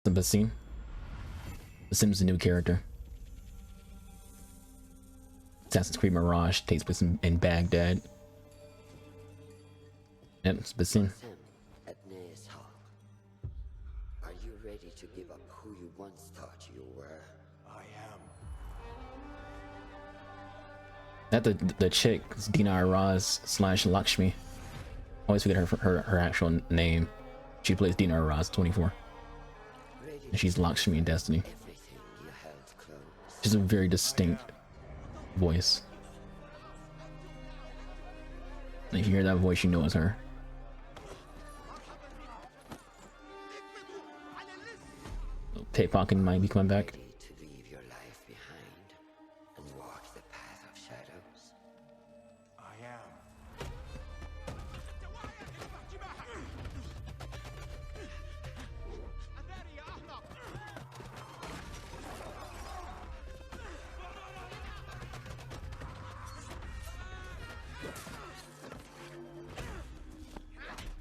The Basim. Basim's a new character. Assassin's Creed Mirage takes place in Baghdad. Yep, it's Basim. Are you ready to give up who you once thought you were? I am. That the chick, Dina Raz / Lakshmi. Always forget her actual name. She plays Dina Raz 24. And she's Lakshmi in Destiny. She's a very distinct voice. And if you hear that voice, you know it's her. Pickpocketing might be coming back.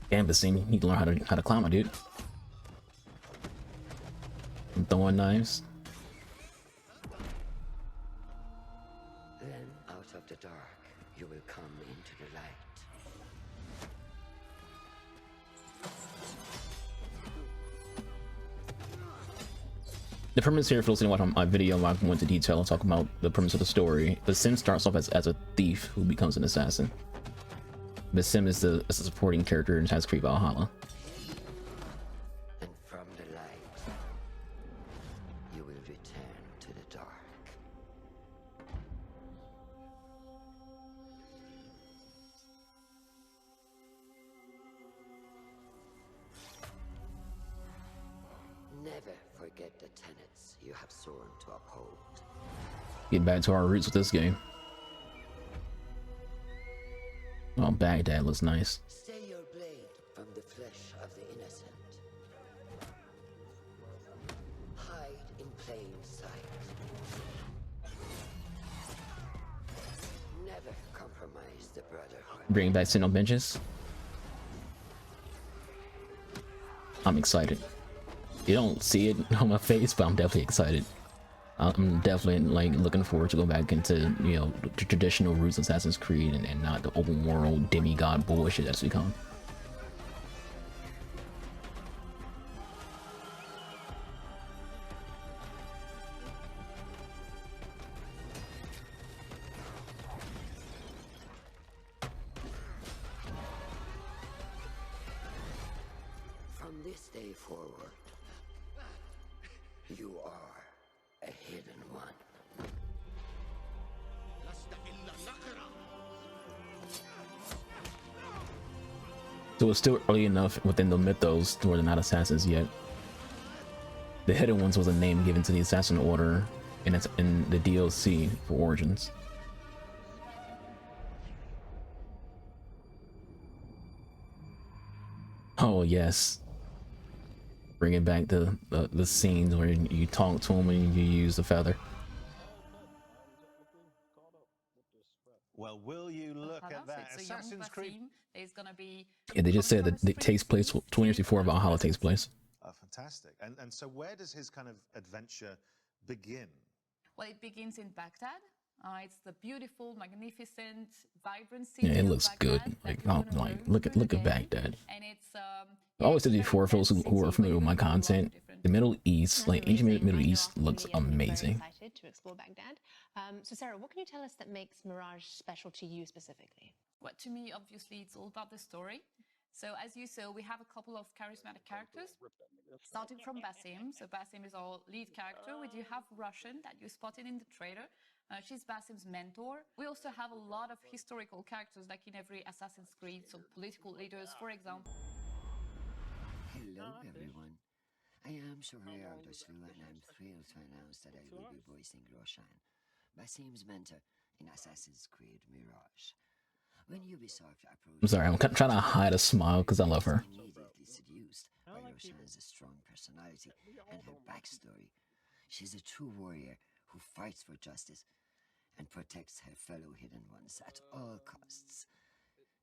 Damn, Basim, you need to learn how to climb, my dude. I'm throwing knives. Then, out of the dark, you will come into the light. The premise here, for those who watch my video, I go into detail and talk about the premise of the story. Basim starts off as a thief who becomes an assassin. Basim is a supporting character in Assassin's Creed Valhalla. And from the light, you will return to the dark. Never forget the tenets you have sworn to uphold. Get back to our roots with this game. Oh, Baghdad looks nice. Stay your blade from the flesh of the innocent. Hide in plain sight. Never compromise the brotherhood. Bring back Sentinel benches. I'm excited. You don't see it on my face, but I'm definitely excited. I'm definitely like looking forward to go back into, you know, the traditional roots of Assassin's Creed and not the open world demigod bullshit that's become. From this day forward, you are a hidden one. So it's still early enough within the mythos where they're not assassins yet. The Hidden Ones was a name given to the Assassin Order, and it's in the DLC for Origins. Oh yes, bringing back the scenes where you talk to him and you use the feather. Well, will you look at that? Assassin's Creed is gonna be. Yeah, they just said that it takes place 20 years before Valhalla takes place. Oh, fantastic. And so where does his kind of adventure begin? Well, it begins in Baghdad. It's the beautiful, magnificent, vibrant city. Yeah, it looks of good. Baghdad Like look at Baghdad. And it's I always said before, for those who are familiar with my content, the Middle East, like ancient Middle East, looks amazing. Very excited to explore Baghdad. So Sarah, what can you tell us that makes Mirage special to you specifically? Well, to me, obviously, it's all about the story. So as you saw, we have a couple of charismatic characters, starting from Basim. So Basim is our lead character. We do have Russian that you spotted in the trailer. She's Basim's mentor. We also have a lot of historical characters, like in every Assassin's Creed, so political leaders, for example. Hello, everyone. I am Shohei Ardashlu, and I'm thrilled to announce that I will be voicing Roshan, Basim's mentor in Assassin's Creed Mirage. When Ubisoft approached, I'm sorry, I'm trying to hide a smile because I love her. Immediately seduced by Roshan's strong personality and her backstory. She's a true warrior who fights for justice and protects her fellow hidden ones at all costs.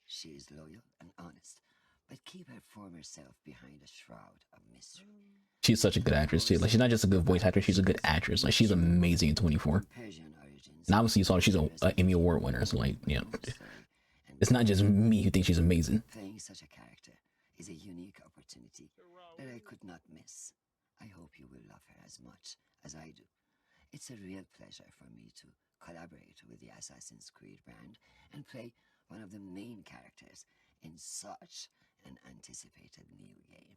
She is loyal and honest, but keep her former self behind a shroud of mystery. She's such a good actress too. Like she's not just a good voice actress, she's a good actress. Like she's amazing in 24. Persian origins. And obviously you saw she's an Emmy Award winner, so like, you know, it's not just me who thinks she's amazing. Playing such a character is a unique opportunity that I could not miss. I hope you will love her as much as I do. It's a real pleasure for me to collaborate with the Assassin's Creed brand and play one of the main characters in such an anticipated new game.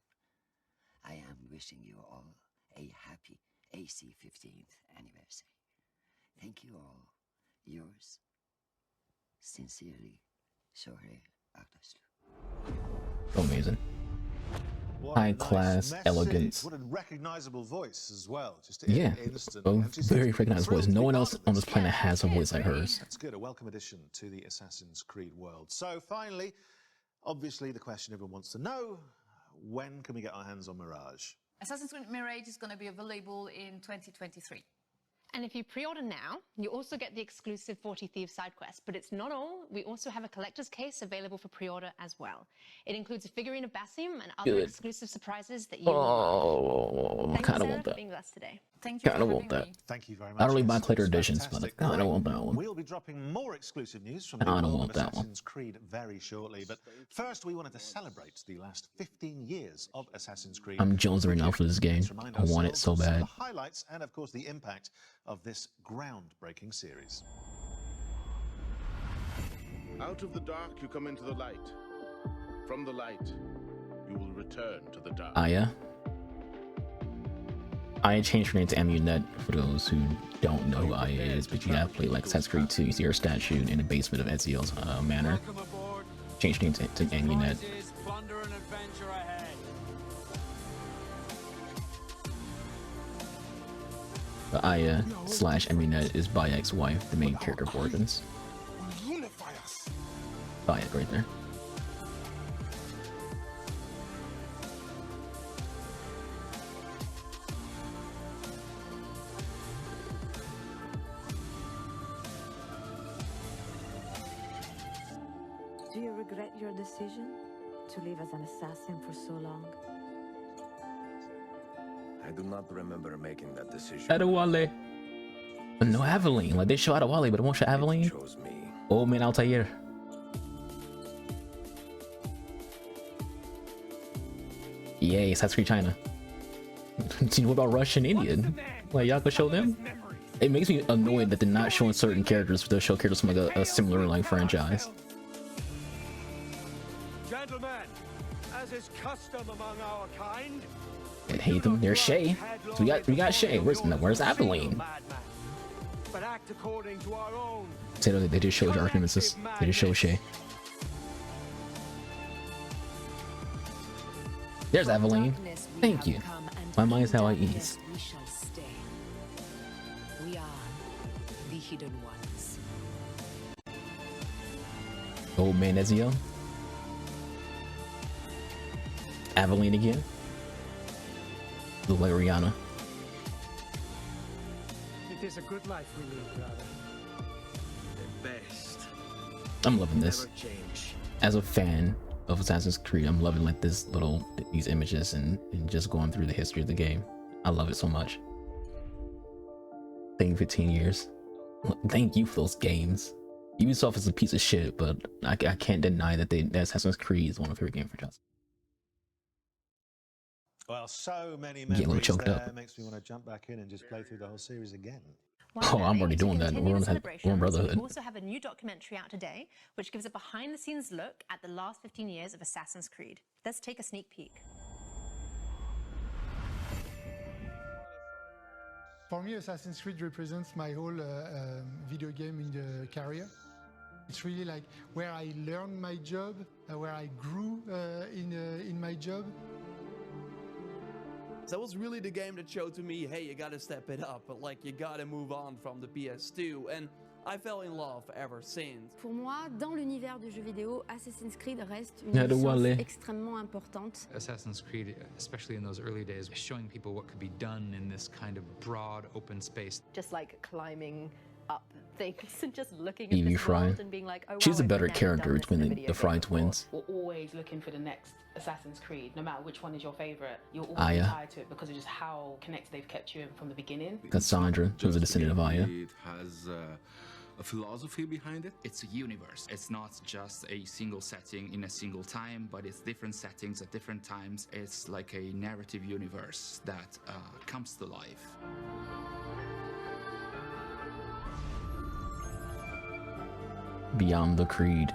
I am wishing you all a happy AC 15th anniversary. Thank you all. Yours sincerely, Shohreh Akhtarslu. Amazing. What High a nice class message. elegance. What a recognizable voice as well. Just Yeah, instant. a And she's very recognizable voice. thrilled to No be one part else of on this planet has a voice like hers. That's good. A welcome addition to the Assassin's Creed world. So finally, obviously the question everyone wants to know, when can we get our hands on Mirage? Assassin's Creed Mirage is going to be available in 2023. And if you pre-order now, you also get the exclusive 40 Thieves side quest. But it's not all. We also have a collector's case available for pre-order as well. It includes a figurine of Basim and other Good. exclusive surprises that you will love. Oh, Thank kind you, of Sarah, want for that. being with us today. Thank you Kinda for want having that. me. Thank you very much. I don't really Yes, buy it collector was editions, but fantastic. I don't want Right. that one. We'll be dropping more exclusive news from the I don't world want of that one. Assassin's Creed very shortly. But first, we wanted to celebrate the last 15 years of Assassin's Creed. I'm jonesing now for this game. Let's remind I want it ourselves so of some of bad. the highlights and, of course, the impact of this groundbreaking series. Out of the dark, you come into the light. From the light, you will return to the dark. Aya. Aya changed her name to Amunet for those who don't know who Aya is, but you have played like Assassin's Creed 2. You see her statue in the basement of Ezio's manor. Changed her name to Amunet. Plunder and adventure ahead. But Aya slash Amunet is Bayek's wife, the main character of Origins. Unify us. Bayek right there. Do you regret your decision to live as an assassin for so long? I do not remember making that decision. Adewale. But no Aveline. Like they show Adewale, but it won't show It Aveline. chose me. Old man Altair. Yay, Assassin's Creed China. See, what about Russian Indian? Like y'all could show them? It makes me annoyed that they're not showing certain characters, but they'll show characters from like a similar like franchise. Gentlemen, as is custom among our kind, I hate them. There's Shay. So we got Shay. Where's Aveline? but act according to our own. Say that they just showed your arguments. They just show Shay. There's Aveline. Thank you. My mind's how I ease. We shall stay. We are the hidden ones. Old man Ezio. Aveline again. Look like Rihanna. It is a good life we live, brother. The best. I'm loving this. Never change. As a fan of Assassin's Creed, I'm loving like these images and just going through the history of the game. I love it so much. Thank you, 15 years. Thank you for those games. Ubisoft is a piece of shit, but I can't deny that that Assassin's Creed is one of my favorite games franchises. Well, so many Get a little memories choked there. up. Makes me want to jump back in and just play through the whole series again. Oh, I'm already doing that. We're on Brotherhood. We also have a new documentary out today, which gives a behind-the-scenes look at the last 15 years of Assassin's Creed. Let's take a sneak peek. For me, Assassin's Creed represents my whole video game in the career. It's really like where I learned my job, where I grew in my job. That was really the game that showed to me, hey, you gotta step it up, but like you gotta move on from the PS2, and I fell in love ever since. Pour moi, dans l'univers du jeu vidéo, Assassin's Creed reste une Yeah, the licence Wale. extrêmement importante. Assassin's Creed, especially in those early days, showing people what could be done in this kind of broad, open space. Just like climbing up things and just looking Evie at this Fry. world and being like, oh, wow, She's a I've better never character done this in a between video the Fry game before. twins. We're always looking for the next Assassin's Creed, no matter which one is your favorite. You're always Aya. tied to it because of just how connected they've kept you in from the beginning. Cassandra, who's a descendant of Aya. It has a philosophy behind it. It's a universe. It's not just a single setting in a single time, but it's different settings at different times. It's like a narrative universe that comes to life. Beyond the Creed.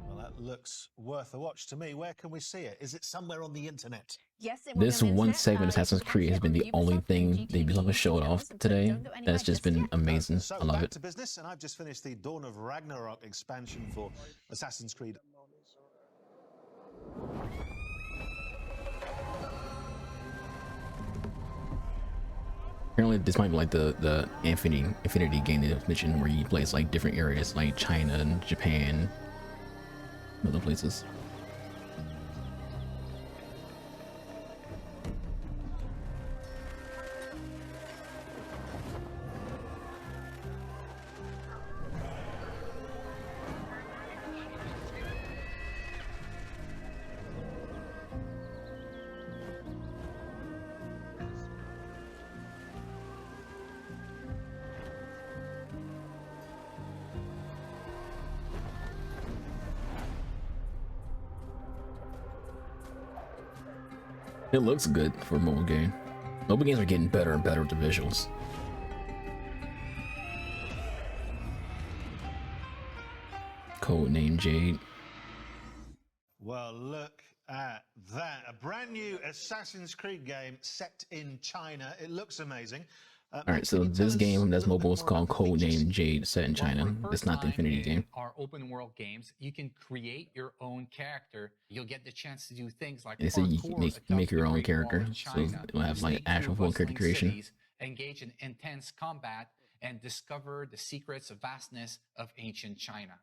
Well, that looks worth a watch to me. Where can we see it? Is it somewhere on the internet? Yes, it This one segment of Assassin's Creed has been the only thing they Ubisoft has showed off today. That's just been amazing. So I love back it. to business, and I've just finished the Dawn of Ragnarok expansion for Assassin's Creed. Apparently, this might be like the Infinity game that was mentioned, where you place like different areas like China and Japan, and other places. It looks good for a mobile game. Mobile games are getting better and better with the visuals. Codename Jade. Well, look at that. A brand new Assassin's Creed game set in China. It looks amazing. Alright, so this game that's mobile is called Codename Jade, set in China. It's not the Infinity game. Our open world games, you can create your own character. You'll get the chance to do things like They say you parkour make your atop the own Great character, Wall of so China, it'll have like sneak actual through full character bustling creation. cities, engage in intense combat, and discover the secrets of vastness of ancient China.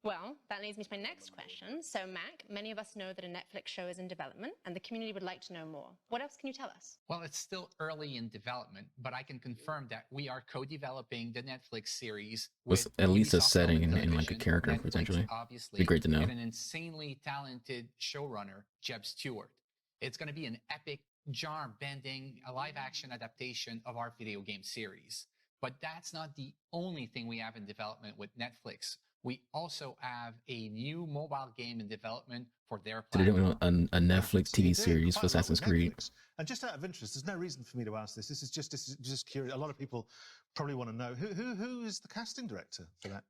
Well, that leads me to my next question. So, Mac, many of us know that a Netflix show is in development, and the community would like to know more. What else can you tell us? Well, it's still early in development, but I can confirm that we are co-developing the Netflix series With with at least a Ubisoft setting and Television, like a character Netflix, potentially. obviously, Be great to know. and an insanely talented showrunner, Jeb Stewart. It's going to be an epic, genre-bending, live-action adaptation of our video game series. But that's not the only thing we have in development with Netflix. We also have a new mobile game in development for their So they're platform. doing a Netflix So you TV do series quite for a lot Assassin's with Creed. Netflix. And just out of interest, there's no reason for me to ask this. This is just curious. A lot of people probably want to know who is the casting director for that.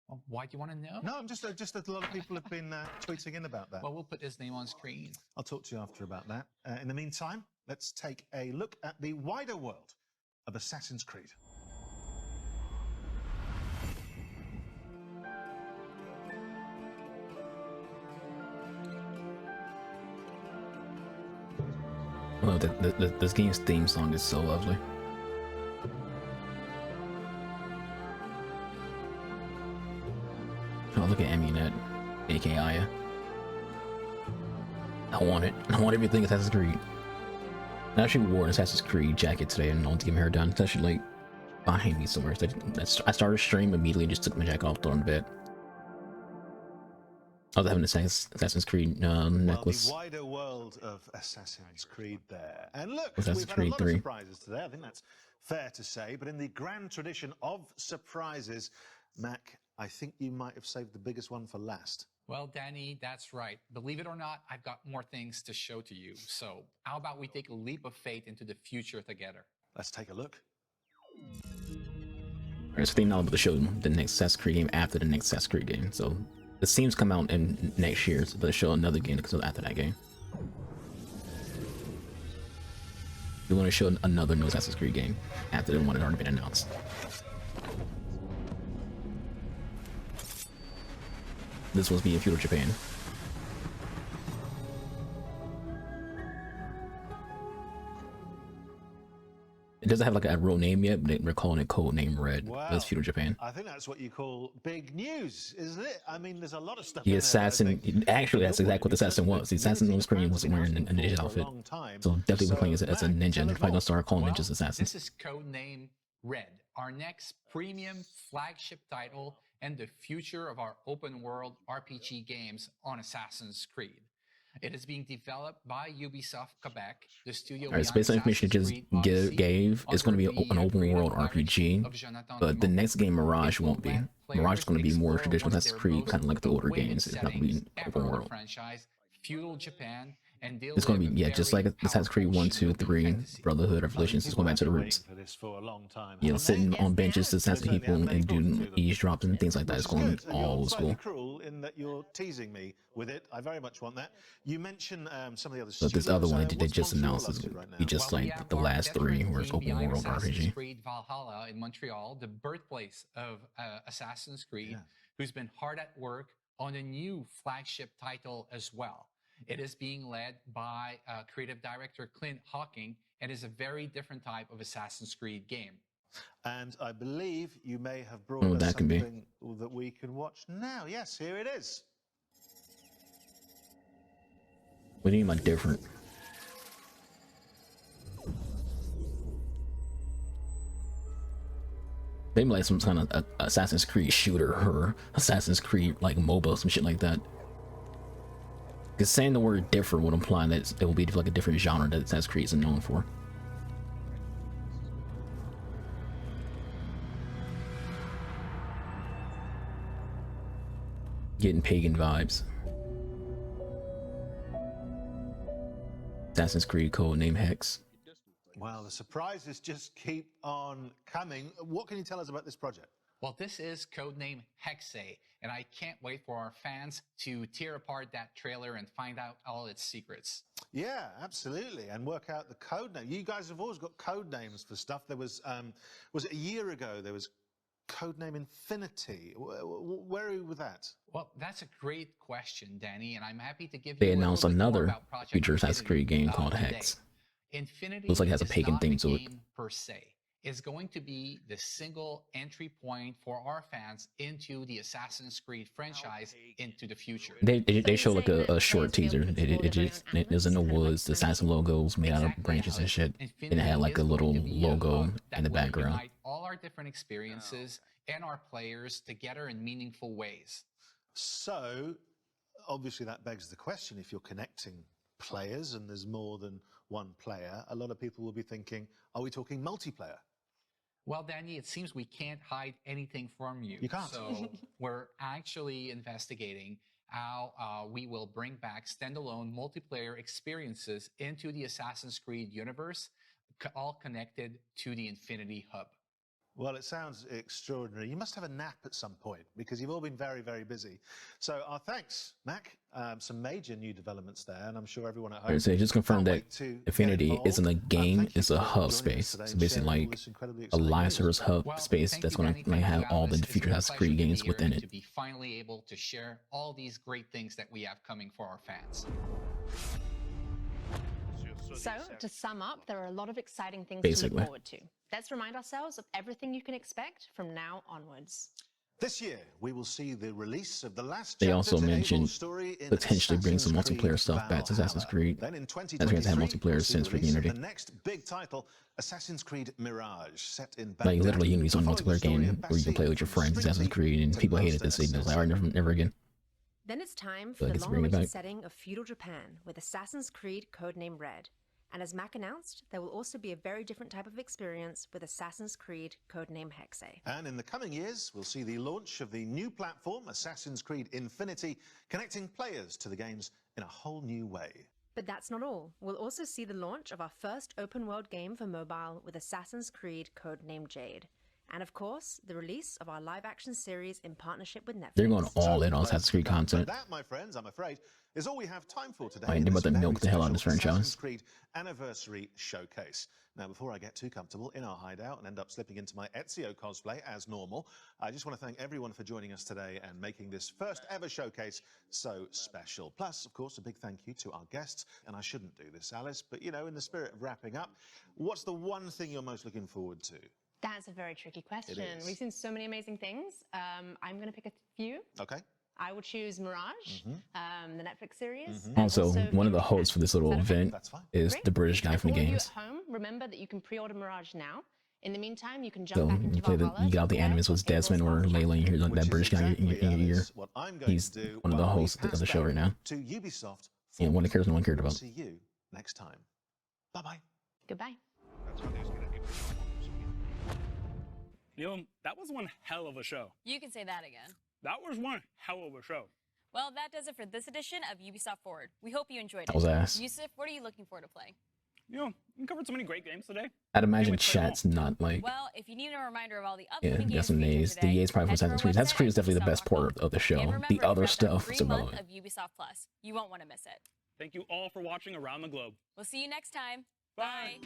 Well, why do you want to know? No, I'm just a lot of people have been tweeting in about that. Well, we'll put his name on screen. I'll talk to you after about that. In the meantime, let's take a look at the wider world of Assassin's Creed. Oh, this game's theme song is so lovely. Oh, look at Amunet, aka Aya. I want it. I want everything Assassin's Creed. I actually wore an Assassin's Creed jacket today and I want to get my hair done. It's actually like behind me somewhere. I started stream immediately and just took my jacket off, threw it on the bed. I was having an Assassin's Creed necklace. Well, the wider world of Assassin's Creed there. And look, Assassin's we've had a Creed lot 3. of surprises today. I think that's fair to say. But in the grand tradition of surprises, Mac, I think you might have saved the biggest one for last. Well, Danny, that's right. Believe it or not, I've got more things to show to you. So how about we take a leap of faith into the future together? Let's take a look. Alright, so they know to show the next Assassin's Creed game after the next Assassin's Creed game. So the themes come out in next year, so they'll show another game because after that game. We want to show another new Assassin's Creed game after the one that already been announced. This was being feudal Japan. It doesn't have like a real name yet, but we're calling it Code Name Red. Wow. That's Feudal Japan. I think that's what you call big news, isn't it? I mean, there's a lot of stuff. The assassin, actually, that's exactly what the assassin was. The assassin on the screen was wearing a ninja outfit. So definitely we're playing as a ninja, and they're probably gonna start calling ninjas assassins. This is Codename Red, our next premium flagship title and the future of our open world RPG games on Assassin's Creed. It is being developed by Ubisoft Quebec, the studio. Alright, space information just gave. It's going to be an open world RPG, but the next game, Mirage, won't be. Mirage is going to be more traditional Assassin's Creed, kind of like the older games. It's not going to be open world. Feudal Japan, and it's going to be, yeah, just like Assassin's Creed 1, 2, 3, Brotherhood, Revelations. It's going back to the roots. You know, sitting on benches to assassinate people and doing eavesdrops and things like that. It's going all old school. Cruel in that you're teasing me with it. I very much want that. You mentioned some of the other. But this other one they just announced is be just like the last three, where it's open world RPG. Creed Valhalla in Montreal, the birthplace of Assassin's Creed, who's been hard at work on a new flagship title as well. It is being led by creative director Clint Hawking and is a very different type of Assassin's Creed game. And I believe you may have brought us something that we can watch now. Yes, here it is. What do you mean by different? Maybe like some kind of Assassin's Creed shooter or Assassin's Creed like MOBA, some shit like that. Because saying the word different would imply that it will be like a different genre that Assassin's Creed is known for. Getting pagan vibes. Assassin's Creed Codename Hex. Well, the surprises just keep on coming. What can you tell us about this project? Well, this is Codename Hexe, and I can't wait for our fans to tear apart that trailer and find out all its secrets. Yeah, absolutely, and work out the code name. You guys have always got code names for stuff. There was it a year ago? There was Codename Infinity. Where are you with that? Well, that's a great question, Danny, and I'm happy to give They you announced another future Assassin's Creed game called Hex. Infinity looks like it has a pagan theme to it. Per se. Is going to be the single entry point for our fans into the Assassin's Creed franchise into the future. They show like a short teaser. It was in the woods. The assassin logos made out of branches and shit, and it had like a little logo in the background. Unite all our different experiences and our players together in meaningful ways. So, obviously, that begs the question: if you're connecting players and there's more than one player, a lot of people will be thinking, "Are we talking multiplayer?" Well, Danny, it seems we can't hide anything from you. You can't. So we're actually investigating how we will bring back standalone multiplayer experiences into the Assassin's Creed universe, all connected to the Infinity Hub. Well, it sounds extraordinary. You must have a nap at some point because you've all been very, very busy. So our thanks, Mac. Some major new developments there, and I'm sure everyone at home. So just confirmed that Infinity isn't a game; it's a hub space. It's basically like a live service hub space that's going to have all the future Assassin's Creed games within it. To be finally able to share all these great things that we have coming for our fans. So, to sum up, there are a lot of exciting things Basically. to look forward to. Let's remind ourselves of everything you can expect from now onwards. This year, we will see the release of the last They chapter also to mentioned Abel's story in potentially bring some Assassin's multiplayer Creed stuff back to Assassin's Valhalla. Creed. Then in As we have 2023, had multiplayer we'll see since the Creed release of Unity. the next big title, Assassin's Creed Mirage, set in Like Baghdad. literally Unity's on Follow the multiplayer story game of where you can play with your Basim friends from Assassin's Spring Creed, and to people hated this. They Master was like, "Alright, never again." Then it's time So for I the guess bring it long-awaited back. setting of feudal Japan with Assassin's Creed Codename Red. And as Mac announced, there will also be a very different type of experience with Assassin's Creed Codename Hexe. And in the coming years, we'll see the launch of the new platform, Assassin's Creed Infinity, connecting players to the games in a whole new way. But that's not all. We'll also see the launch of our first open-world game for mobile with Assassin's Creed Codename Jade. And of course, the release of our live-action series in partnership with Netflix. They're going all in on Assassin's Creed content. That, my friends, I'm afraid, is all we have time for today. They're about to milk the hell out of this franchise. Assassin's Creed Anniversary Showcase. Now, before I get too comfortable in our hideout and end up slipping into my Ezio cosplay as normal, I just want to thank everyone for joining us today and making this first ever showcase so special. Plus, of course, a big thank you to our guests. And I shouldn't do this, Alice, but you know, in the spirit of wrapping up, what's the one thing you're most looking forward to? That's a very tricky question. It is. We've seen so many amazing things. I'm going to pick a few. Okay. I would choose Mirage, the Netflix series. and Also, one of the hosts for this little event is Great. the British guy from the For all of you games. at home, remember that you can pre-order Mirage now. In the meantime, you can So jump back into you play the, Valhalla you get out the to play animus with Desmond or Layla, and you hear that British guy in your ear. What I'm going He's to do one of the while we hosts of pass the show back right now. To Ubisoft. And one that cares, no one cared about. See you next time. Bye-bye. Goodbye. Neil, that was one hell of a show. You can say that again. That was one hell of a show. Well, that does it for this edition of Ubisoft Forward. We hope you enjoyed it. That was ass. Yusuf, what are you looking for to play? You know, we covered so many great games today. I'd imagine chat's not like. Well, if you need a reminder of all the Yeah, upcoming that's games some featured nays. The today, EA's probably from head to our Assassin's Creed. Assassin's website Creed is at definitely the best part of the And show. remember, The other it's about stuff free is month irrelevant. of Ubisoft Plus. You won't want to miss it. Thank you all for watching around the globe. We'll see you next time. Bye.